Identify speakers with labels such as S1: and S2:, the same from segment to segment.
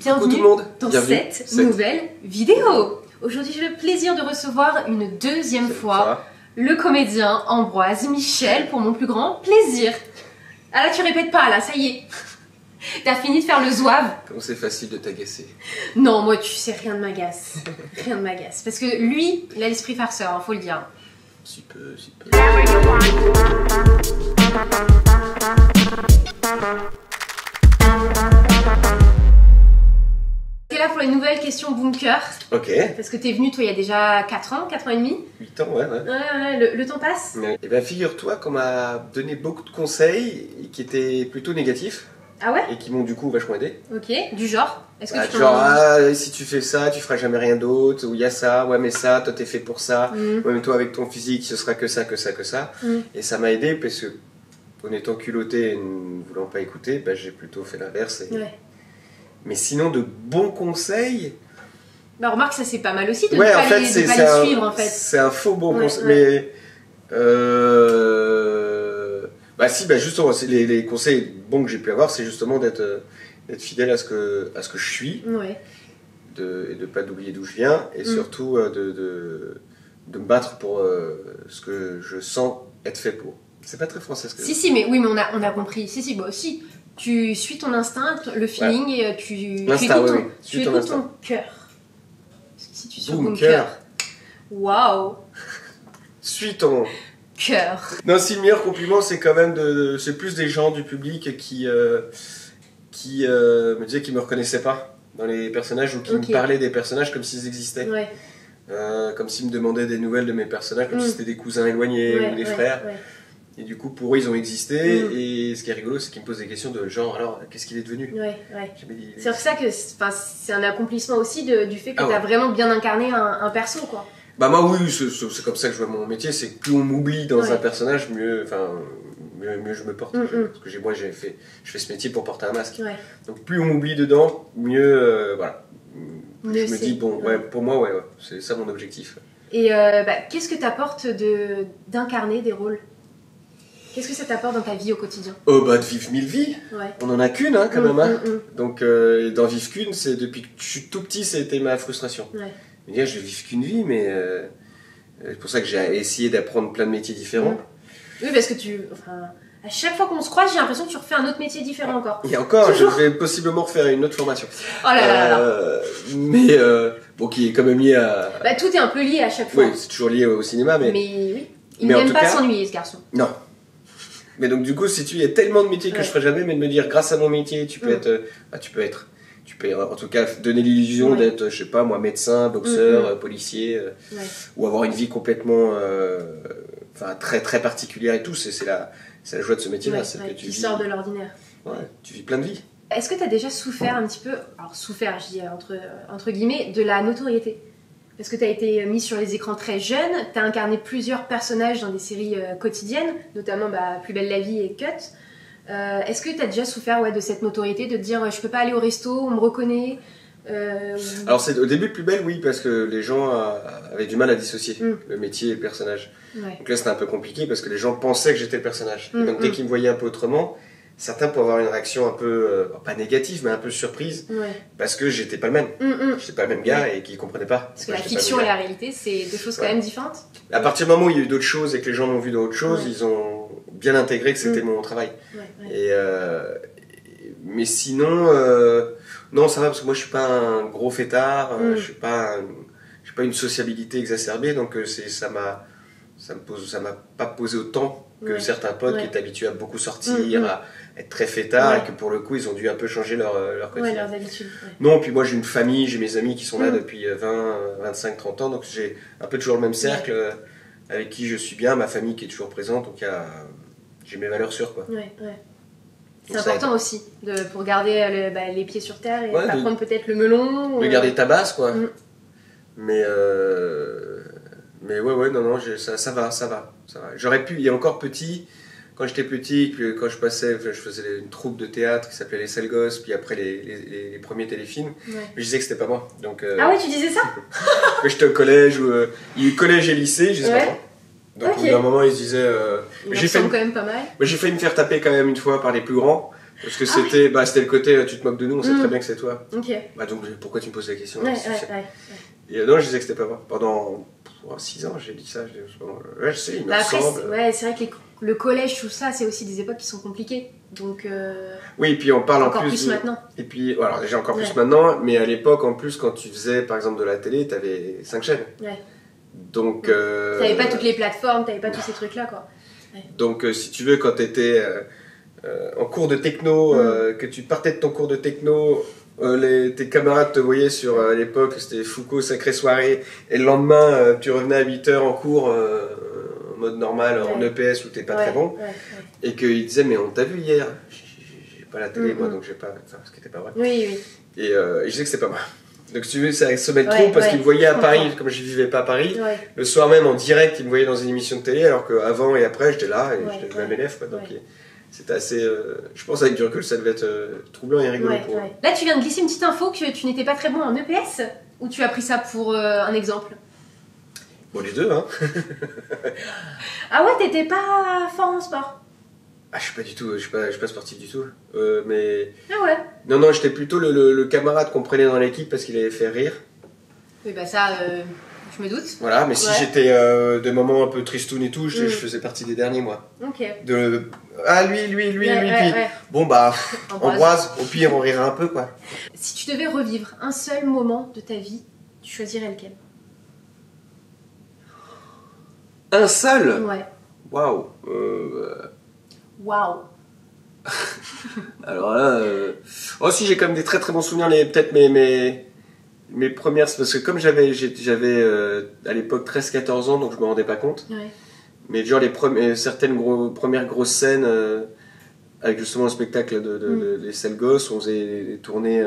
S1: bienvenue dans cette nouvelle vidéo. Aujourd'hui, j'ai le plaisir de recevoir une deuxième fois le comédien Ambroise Michel pour mon plus grand plaisir. Ah là, tu répètes pas, là, ça y est. T'as fini de faire le zouave.
S2: Comment c'est facile de t'agacer.
S1: Non, moi, tu sais, rien ne m'agace. Rien ne m'agace. Parce que lui, il a l'esprit farceur, hein, faut le dire.
S2: Si peu, si peu.
S1: T'es là pour les nouvelles questions bunker.
S2: Ok.
S1: Parce que t'es venu, toi, il y a déjà 4 ans et demi.
S2: 8 ans, ouais.
S1: Ouais, le temps passe.
S2: Et bien, figure-toi qu'on m'a donné beaucoup de conseils qui étaient plutôt négatifs.
S1: Ah ouais?
S2: Et qui m'ont du coup vachement aidé.
S1: Ok, du genre? Est-ce que tu
S2: genre, si tu fais ça, tu feras jamais rien d'autre, ou il y a ça, ouais mais ça, toi t'es fait pour ça, ouais mais toi avec ton physique, ce sera que ça, que ça, que ça. Et ça m'a aidé parce que, en étant culotté et ne voulant pas écouter, bah, j'ai plutôt fait l'inverse. Et...
S1: Ouais.
S2: Mais sinon, de bons conseils...
S1: Bah remarque, ça c'est pas mal aussi de
S2: ouais,
S1: ne pas,
S2: en fait,
S1: les suivre en fait.
S2: C'est un faux bon conseil,
S1: ouais.
S2: mais... Bah si, bah justement, les conseils bons que j'ai pu avoir, c'est justement d'être fidèle à ce que je suis,
S1: ouais.
S2: Et de pas d'oublier d'où je viens, et surtout de me battre pour ce que je sens être fait pour. C'est pas très français ce que
S1: Si, mais oui, mais on a compris. Si, bah aussi. Tu suis ton instinct, le feeling, et tu écoutes ton cœur. Si tu suis ton cœur. Waouh!
S2: Suis ton
S1: cœur.
S2: Non, si le meilleur compliment, c'est quand même c'est plus des gens du public qui me disaient qu'ils me reconnaissaient pas dans les personnages ou qui me parlaient des personnages comme s'ils existaient.
S1: Ouais.
S2: Comme s'ils me demandaient des nouvelles de mes personnages, comme si c'était des cousins éloignés ou des frères. Ouais. Et du coup, pour eux, ils ont existé. Et ce qui est rigolo, c'est qu'ils me posent des questions de genre, alors, qu'est-ce qu'il est devenu?
S1: C'est pour ça que c'est un accomplissement aussi du fait que tu as vraiment bien incarné un perso, quoi.
S2: Bah moi oui, c'est comme ça que je vois mon métier, c'est que plus on m'oublie dans un personnage, mieux je me porte. Parce que je fais ce métier pour porter un masque. Donc plus on m'oublie dedans, mieux voilà. Mieux je me dis bon, pour moi c'est ça mon objectif.
S1: Et qu'est-ce que t'apporte d'incarner des rôles? Qu'est-ce que ça t'apporte dans ta vie au quotidien?
S2: De vivre 1000 vies. On en a qu'une quand même. Hein. Donc d'en vivre qu'une, c'est depuis que je suis tout petit, c'était ma frustration. Je vais vivre qu'une vie, mais c'est pour ça que j'ai essayé d'apprendre plein de métiers différents.
S1: Oui, parce que à chaque fois qu'on se croise, j'ai l'impression que tu refais un autre métier différent encore.
S2: Et encore, je vais possiblement refaire une autre formation.
S1: Oh là là.
S2: Mais bon, qui est quand même lié à...
S1: Bah, tout est un peu lié à chaque fois.
S2: Oui, c'est toujours lié au cinéma, mais...
S1: Mais oui, il n'aime pas s'ennuyer, ce garçon.
S2: Non. Mais donc du coup, il y a tellement de métiers que je ferai jamais, mais de me dire, grâce à mon métier, tu peux en tout cas donner l'illusion d'être, je sais pas moi, médecin, boxeur, policier, ou avoir une vie complètement très très particulière et tout. C'est la joie de ce métier-là.
S1: Tu sors de l'ordinaire.
S2: Tu vis plein de vies.
S1: Est-ce que tu as déjà souffert un petit peu, alors souffert, je dis entre guillemets, de la notoriété? Parce que tu as été mis sur les écrans très jeune, tu as incarné plusieurs personnages dans des séries quotidiennes, notamment Plus belle la vie et Cut. Est-ce que tu as déjà souffert de cette notoriété, de te dire je peux pas aller au resto, on me reconnaît
S2: Alors c'est au début Plus belle, oui, parce que les gens avaient du mal à dissocier le métier et le personnage. Donc là c'était un peu compliqué parce que les gens pensaient que j'étais le personnage. Et donc dès qu'ils me voyaient un peu autrement, certains pouvaient avoir une réaction un peu, pas négative, mais un peu surprise, parce que j'étais pas le même. J'étais pas le même gars et qu'ils comprenaient pas.
S1: Parce que la fiction et la réalité, c'est deux choses quand même différentes.
S2: À partir du moment où il y a eu d'autres choses et que les gens m'ont vu dans autre chose, ils ont bien intégré que c'était mon travail. Mais sinon, non, ça va, parce que moi je suis pas un gros fêtard, je suis pas une sociabilité exacerbée, donc ça m'a pas posé autant que certains potes qui étaient habitués à beaucoup sortir, à être très fêtards, et que pour le coup ils ont dû un peu changer leur quotidien.
S1: Leurs habitudes.
S2: Non, puis moi j'ai une famille, j'ai mes amis qui sont là depuis 20, 25, 30 ans, donc j'ai un peu toujours le même cercle avec qui je suis bien, ma famille qui est toujours présente, donc j'ai mes valeurs sûres, quoi.
S1: C'est important aussi, pour garder les pieds sur terre et pas prendre peut-être le melon.
S2: De garder ta base, quoi. Mais non, ça va. J'aurais pu, il y a encore petit, quand j'étais petit, quand je faisais une troupe de théâtre qui s'appelait Les Sales Gosses, puis après les premiers téléfilms, mais je disais que c'était pas moi. Donc,
S1: ah ouais, tu disais ça?
S2: Que j'étais au collège, il y a eu collège et lycée, je disais pas moi. Donc au bout d'un moment, ils se disaient...
S1: J'ai fait quand même pas mal.
S2: J'ai failli me faire taper quand même une fois par les plus grands, Parce que c'était le côté tu te moques de nous, on sait très bien que c'est toi.
S1: Ok.
S2: Bah donc pourquoi tu me poses la question
S1: Ouais.
S2: Et non, je disais que c'était pas moi. Pendant 6 ans, j'ai dit ça. Je sais, il me ressemble.
S1: C'est vrai que le collège, tout ça, c'est aussi des époques qui sont compliquées. Donc.
S2: Oui, et puis on parle
S1: encore plus maintenant.
S2: Et puis, alors déjà encore plus maintenant, mais à l'époque, en plus, quand tu faisais par exemple de la télé, t'avais 5 chaînes.
S1: Ouais.
S2: Donc.
S1: T'avais pas toutes les plateformes, t'avais pas tous ces trucs-là, quoi. Ouais.
S2: Donc, si tu veux, quand t'étais en cours de techno, que tu partais de ton cours de techno. Tes camarades te voyaient sur à l'époque, c'était Foucault, sacrée soirée, et le lendemain tu revenais à 8h en cours en mode normal, en EPS où t'es pas très bon, et qu'ils disaient mais on t'a vu hier, j'ai pas la télé moi donc j'ai pas, enfin, ce qui était pas vrai.
S1: Oui.
S2: Et je disais que c'était pas moi. Donc si tu veux, ça se met trop parce qu'ils me voyaient à Paris, comme je vivais pas à Paris, le soir même en direct ils me voyaient dans une émission de télé alors qu'avant et après j'étais là et j'étais le même élève quoi, donc c'était assez. Je pense avec du recul, ça devait être troublant et rigolo pour eux.
S1: Là, tu viens de glisser une petite info que tu n'étais pas très bon en EPS ou tu as pris ça pour un exemple?
S2: Bon, les deux, hein.
S1: Ah ouais, t'étais pas fort en sport?
S2: Ah, je suis pas du tout, je suis pas sportif du tout. Mais.
S1: Ah ouais?
S2: Non, j'étais plutôt le camarade qu'on prenait dans l'équipe parce qu'il avait fait rire.
S1: Oui, bah ça. Je me doute.
S2: Voilà, mais si j'étais des moments un peu tristoun et tout, je faisais partie des derniers, moi.
S1: Ok.
S2: Lui. Bon, bah, Ambroise, au pire, on rira un peu, quoi.
S1: Si tu devais revivre un seul moment de ta vie, tu choisirais lequel?
S2: Un seul?
S1: Ouais.
S2: Waouh.
S1: Waouh.
S2: Alors là. Oh, si, j'ai quand même des très très bons souvenirs, peut-être mes premières, c'est parce que comme j'avais à l'époque 13-14 ans, donc je me rendais pas compte.
S1: Ouais.
S2: Mais genre certaines premières grosses scènes avec justement le spectacle des Sales Gosses, on faisait des tournées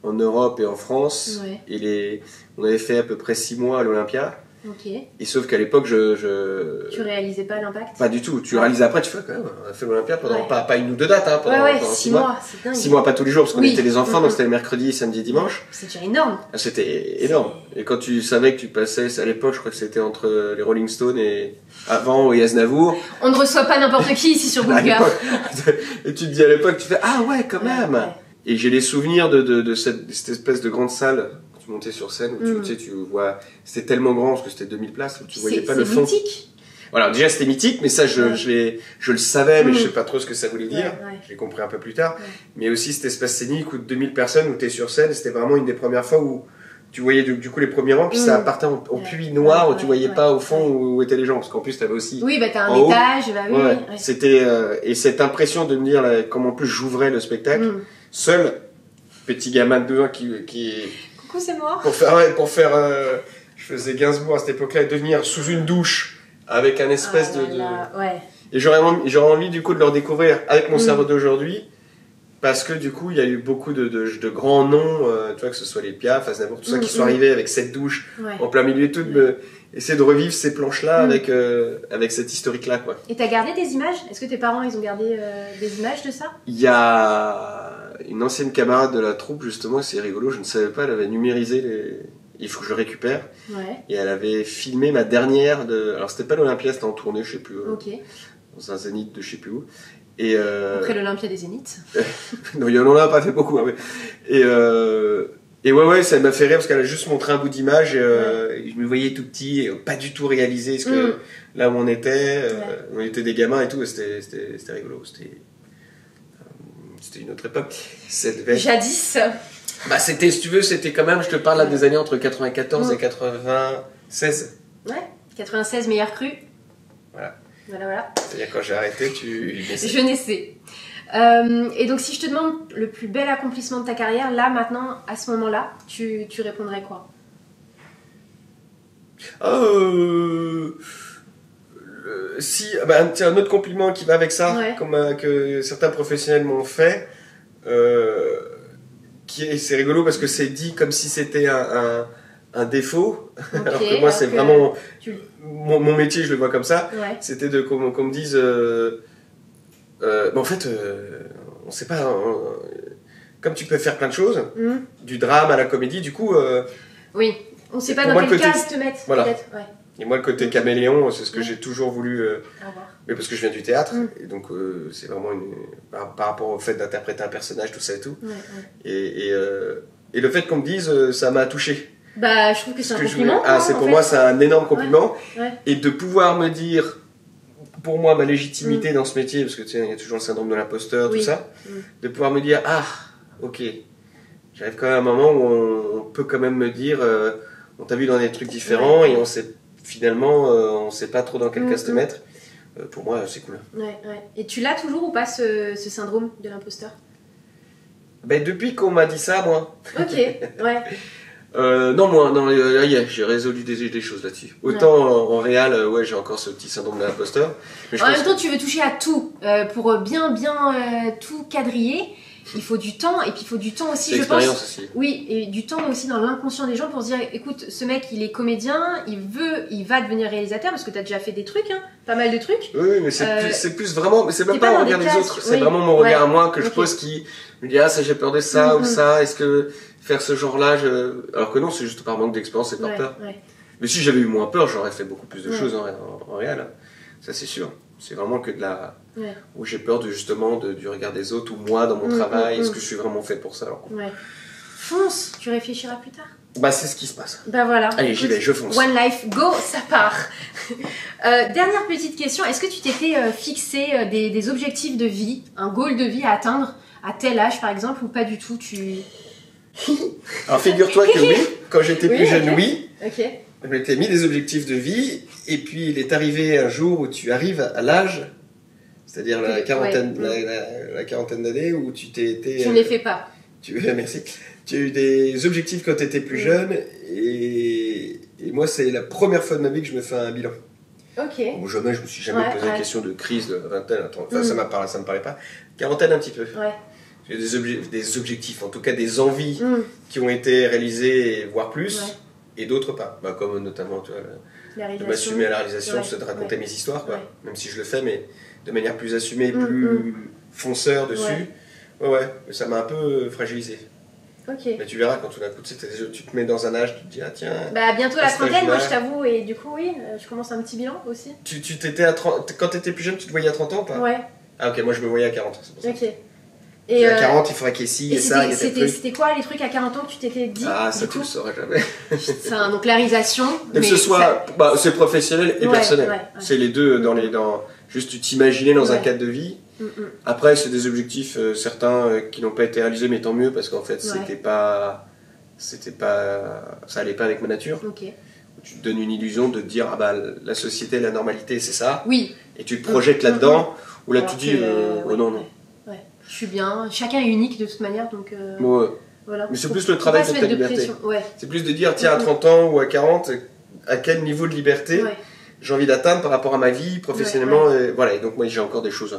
S2: en Europe et en France.
S1: Ouais.
S2: Et on avait fait à peu près 6 mois à l'Olympia.
S1: Ok.
S2: Et sauf qu'à l'époque,
S1: Tu réalisais pas l'impact?
S2: Pas du tout. Tu réalises après, tu fais quand même, on a fait l'Olympia pendant pas une ou deux dates, hein, pendant
S1: 6 mois, c'est dingue.
S2: 6 mois, pas tous les jours, parce qu'on était les enfants, donc c'était le mercredi, samedi, dimanche.
S1: C'est déjà énorme.
S2: C'était énorme. Et quand tu savais que tu passais, à l'époque, je crois que c'était entre les Rolling Stones et avant, et Aznavour.
S1: On ne reçoit pas n'importe qui ici sur Bulgar.
S2: Et tu te dis à l'époque, tu fais, ah ouais, quand même. Ouais. Et j'ai les souvenirs de cette espèce de grande salle. Monter sur scène où tu vois, c'était tellement grand parce que c'était 2000 places où tu voyais pas le fond.
S1: C'est mythique.
S2: Voilà, déjà c'était mythique, mais ça je le savais, mais je sais pas trop ce que ça voulait dire. Je l'ai compris un peu plus tard. Mais aussi cette espace scénique où 2000 personnes où tu es sur scène, c'était vraiment une des premières fois où tu voyais du coup les premiers rangs, puis ça partait au puits noir où tu voyais pas au fond où étaient les gens, parce qu'en plus t'avais aussi.
S1: Oui, bah t'as un étage, bah
S2: C'était et cette impression de me dire là, comment en plus j'ouvrais le spectacle, seul petit gamin de 2 ans qui
S1: coucou, c'est moi.
S2: Pour faire je faisais Gainsbourg à cette époque-là, et devenir sous une douche avec un espèce de.
S1: Ouais.
S2: Et j'aurais envie du coup de le redécouvrir avec mon cerveau d'aujourd'hui, parce que du coup il y a eu beaucoup de grands noms, tu vois, que ce soit les Piaf, Aznavour, tout ça, qui sont arrivés avec cette douche en plein milieu, tout essayer de revivre ces planches-là avec cette historique-là, quoi.
S1: Et t'as gardé des images? Est-ce que tes parents ils ont gardé des images de ça?
S2: Il y a une ancienne camarade de la troupe, justement, c'est rigolo, je ne savais pas, elle avait numérisé il faut que je le récupère.
S1: Ouais.
S2: Et elle avait filmé ma dernière alors c'était pas l'Olympia, c'était en tournée, je sais plus.
S1: Ok.
S2: Dans un zénith de je sais plus où. Et
S1: après l'Olympia des Zéniths.
S2: Non, il en a pas fait beaucoup. Hein, et ouais, ça m'a fait rire parce qu'elle a juste montré un bout d'image et je me voyais tout petit et pas du tout réalisé ce que là où on était des gamins et tout, c'était rigolo, c'était une autre époque.
S1: Jadis.
S2: Bah c'était, si tu veux, c'était quand même, je te parle là des années entre 94 et 96.
S1: Ouais, 96 meilleur cru.
S2: Voilà.
S1: Voilà.
S2: C'est-à-dire quand j'ai arrêté,
S1: Je naissais. Et donc si je te demande le plus bel accomplissement de ta carrière, là, maintenant, à ce moment-là, tu répondrais quoi?
S2: Tiens, un autre compliment qui va avec ça, que certains professionnels m'ont fait, c'est rigolo parce que c'est dit comme si c'était un défaut, alors que moi c'est vraiment mon métier, je le vois comme ça. C'était qu'on me dise en fait on sait pas, comme tu peux faire plein de choses, du drame à la comédie, du coup
S1: oui, on sait pas dans quel cas te mettre, peut-être.
S2: Et moi, le côté caméléon, c'est ce que j'ai toujours voulu... mais parce que je viens du théâtre, et donc c'est vraiment par rapport au fait d'interpréter un personnage, tout ça et tout. Et le fait qu'on me dise, ça m'a touché.
S1: Bah, je trouve que c'est un compliment.
S2: Pour moi, c'est un énorme compliment. Et de pouvoir me dire, pour moi, ma légitimité dans ce métier, parce que tu sais, il y a toujours le syndrome de l'imposteur, tout ça, de pouvoir me dire, ah, ok, j'arrive quand même à un moment où on peut quand même me dire, on t'a vu dans des trucs différents et on sait finalement, on sait pas trop dans quel cas se mettre. Pour moi, c'est cool.
S1: Et tu l'as toujours ou pas ce syndrome de l'imposteur?
S2: Ben, depuis qu'on m'a dit ça, moi.
S1: Ok,
S2: non, j'ai résolu des choses là-dessus. Autant en réel, j'ai encore ce petit syndrome de l'imposteur.
S1: En même temps, tu veux toucher à tout. Pour bien tout quadriller, il faut du temps. Et puis, il faut du temps aussi, je pense.
S2: Aussi.
S1: Oui, et du temps aussi dans l'inconscient des gens pour se dire, écoute, ce mec, il est comédien, il va devenir réalisateur, parce que tu as déjà fait des trucs, pas mal de trucs.
S2: Oui, mais c'est plus vraiment, mais c'est même pas le regard des autres. C'est vraiment mon regard à moi que je pose qui me dit, ah, ça, j'ai peur de ça ou ça. Est-ce que faire ce genre-là, alors que non, c'est juste par manque d'expérience et par peur. Mais si j'avais eu moins peur, j'aurais fait beaucoup plus de choses en réel. Ça, c'est sûr. C'est vraiment que de la... où j'ai peur justement du regard des autres ou moi dans mon travail. Est-ce que je suis vraiment fait pour ça alors
S1: Fonce, tu réfléchiras plus tard.
S2: Bah, c'est ce qui se passe.
S1: Bah voilà.
S2: Allez, j'y vais, je fonce.
S1: One life, go, ça part. Dernière petite question, est-ce que tu t'étais fixé des objectifs de vie, un goal de vie à atteindre à tel âge par exemple, ou pas du tout?
S2: Alors figure-toi que oui, quand j'étais plus jeune, oui.
S1: Ok.
S2: Je m'étais mis des objectifs de vie, et puis il est arrivé un jour où tu arrives à l'âge, c'est-à-dire la quarantaine d'années, où tu t'es été...
S1: Je ne les fais pas.
S2: Merci. Tu as eu des objectifs quand tu étais plus jeune, et moi c'est la première fois de ma vie que je me fais un bilan.
S1: Ok.
S2: Bon, jamais, je me suis jamais posé la question de crise de vingtaine, ça me parlait pas. Quarantaine un petit peu. J'ai des objectifs, en tout cas des envies qui ont été réalisées, voire plus. Et d'autres pas, comme notamment de m'assumer à la réalisation, c'est de raconter mes histoires, même si je le fais, mais de manière plus assumée, plus fonceur dessus. Mais ça m'a un peu fragilisé. Mais tu verras quand tout d'un coup tu te mets dans un âge, tu te dis, ah tiens.
S1: Bah bientôt la trentaine, moi je t'avoue, et du coup je commence un petit bilan aussi.
S2: Quand tu étais plus jeune, tu te voyais à 30 ans ou pas? Ah ok, moi je me voyais à 40, c'est pour ça.
S1: Ok.
S2: Et à 40, il faudrait qu'il y ait ci et ça, il y a
S1: c'était quoi les trucs à 40 ans que tu t'étais dit?
S2: Ah, ça tu le saurais jamais.
S1: Putain, donc la réalisation.
S2: Que ce soit, c'est professionnel et personnel. C'est les deux juste tu t'imaginais dans un cadre de vie. Après, c'est des objectifs, certains qui n'ont pas été réalisés, mais tant mieux, parce qu'en fait, ça allait pas avec ma nature. Tu te donnes une illusion de te dire, ah bah, la société, la normalité, c'est ça.
S1: Oui.
S2: Et tu te projettes là-dedans, ou là tu dis, oh non.
S1: Je suis bien, chacun est unique de toute manière, donc voilà.
S2: Mais c'est plus le travail de ta liberté. C'est plus de dire, tiens, à 30 ans ou à 40, à quel niveau de liberté j'ai envie d'atteindre par rapport à ma vie, professionnellement. Et donc moi j'ai encore des choses,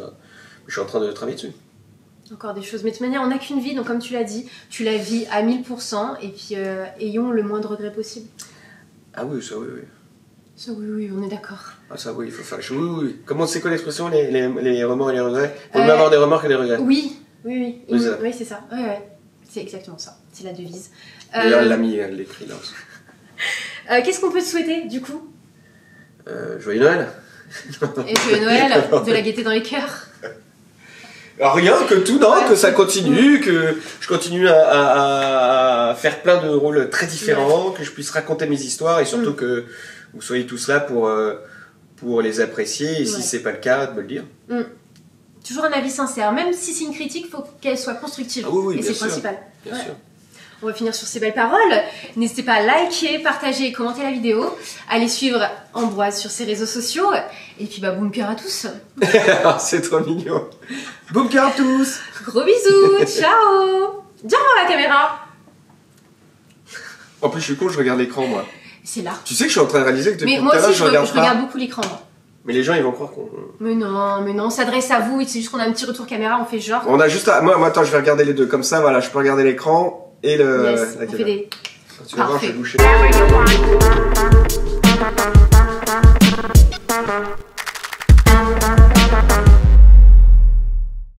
S2: je suis en train de travailler dessus.
S1: Encore des choses, mais de toute manière on n'a qu'une vie, donc comme tu l'as dit, tu la vis à 1000%, et puis ayons le moins de regrets possible.
S2: Ah oui, ça oui.
S1: Ça oui, on est d'accord.
S2: Ah ça oui, il faut faire les choses. Oui. Comment c'est quoi l'expression, les remords et les regrets? Faut mieux avoir des remords que des regrets.
S1: Oui, c'est ça. C'est exactement ça, c'est la devise.
S2: D'ailleurs, elle l'a mis, elle l'écrit là aussi.
S1: Qu'est-ce qu'on peut te souhaiter du coup?
S2: Joyeux Noël.
S1: Et joyeux Noël, de la gaieté dans les cœurs.
S2: Alors rien, que tout, que ça continue, que je continue à faire plein de rôles très différents, que je puisse raconter mes histoires, et surtout que vous soyez tous là pour les apprécier, et si c'est pas le cas, de me le dire.
S1: Toujours un avis sincère, même si c'est une critique, il faut qu'elle soit constructive, et c'est le principal.
S2: Bien sûr.
S1: On va finir sur ces belles paroles. N'hésitez pas à liker, partager et commenter la vidéo. Allez suivre Ambroise sur ses réseaux sociaux. Et puis boom cœur à tous.
S2: C'est trop mignon. Boom cœur à tous.
S1: Gros bisous. Ciao. Dis au revoir à la caméra.
S2: En plus je suis con, je regarde l'écran moi.
S1: C'est là.
S2: Tu sais que je suis en train de réaliser que depuis
S1: tout à l'heure je
S2: regarde
S1: beaucoup l'écran.
S2: Mais les gens ils vont croire qu'on...
S1: Mais non, on s'adresse à vous. C'est juste qu'on a un petit retour caméra, on fait genre.
S2: On a juste moi attends, je vais regarder les deux comme ça, voilà, je peux regarder l'écran. Et la
S1: on fait des...
S2: Tu vas voir, je vais boucher.